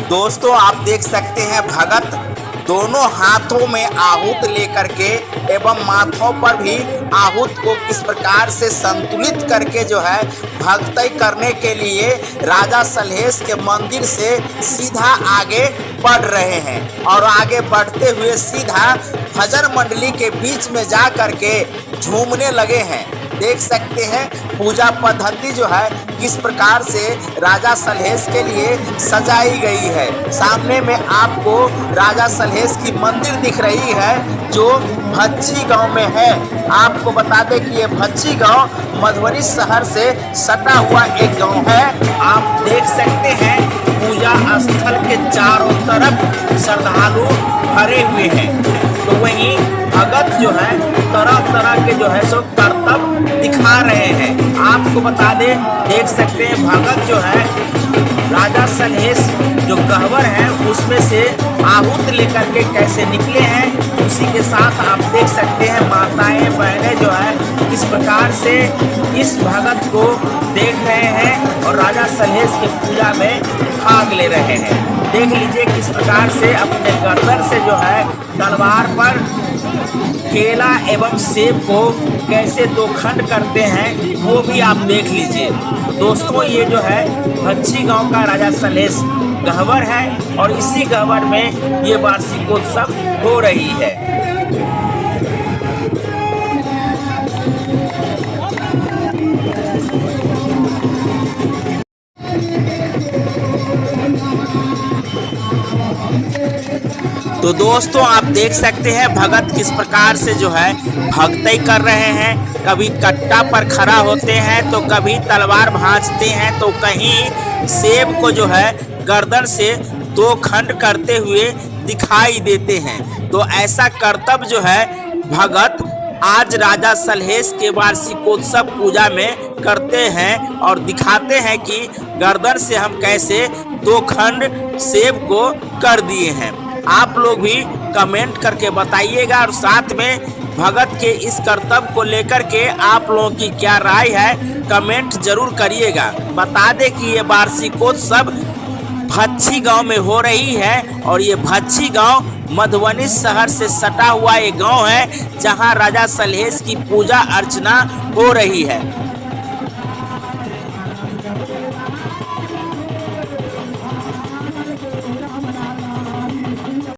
दोस्तों आप देख सकते हैं भगत दोनों हाथों में आहूत लेकर के एवं माथों पर भी आहूत को किस प्रकार से संतुलित करके जो है भक्ति करने के लिए राजा सलहेश के मंदिर से सीधा आगे बढ़ रहे हैं और आगे बढ़ते हुए सीधा भजन मंडली के बीच में जा करके झूमने लगे हैं। देख सकते हैं पूजा पद्धति जो है किस प्रकार से राजा सलहेश के लिए सजाई गई है। सामने में आपको राजा सलहेश की मंदिर दिख रही है जो भच्छी गांव में है। आपको बता दें कि ये भच्छी गांव मधुबनी शहर से सटा हुआ एक गांव है। आप देख सकते हैं पूजा स्थल के चारों तरफ श्रद्धालु भरे हुए हैं। तो वहीं भगत जो है तरह तरह के जो है सो करतब दिखा रहे हैं। आपको बता दें देख सकते हैं भगत जो है राजा सलहेश जो गहवर है उसमें से आहूत लेकर के कैसे निकले हैं, उसी के साथ आप देख सकते हैं माताएं बहनें जो है किस प्रकार से इस भगत को देख रहे हैं और राजा सलहेश की पूजा में भाग ले रहे हैं। देख लीजिए किस प्रकार से अपने गर्दन से जो है तलवार पर केला एवं सेब को कैसे दो खंड करते हैं वो भी आप देख लीजिए। तो दोस्तों ये जो है भच्छी गांव का राजा सलहेश गहवर है और इसी गहवर में ये वार्षिकोत्सव हो रही है। तो दोस्तों आप देख सकते हैं भगत किस प्रकार से जो है भक्ति कर रहे हैं। कभी कट्टा पर खड़ा होते हैं तो कभी तलवार भांजते हैं तो कहीं सेब को जो है गर्दन से दो खंड करते हुए दिखाई देते हैं। तो ऐसा करतब जो है भगत आज राजा सलहेश के वार्षिकोत्सव पूजा में करते हैं और दिखाते हैं कि गर्दन से हम कैसे दो खंड सेब को कर दिए हैं। आप लोग भी कमेंट करके बताइएगा और साथ में भगत के इस करतब को लेकर के आप लोगों की क्या राय है कमेंट जरूर करिएगा। बता दें कि ये वार्षिकोत्सव भच्छी गांव में हो रही है और ये भच्छी गांव मधुबनी शहर से सटा हुआ एक गांव है जहां राजा सलहेश की पूजा अर्चना हो रही है।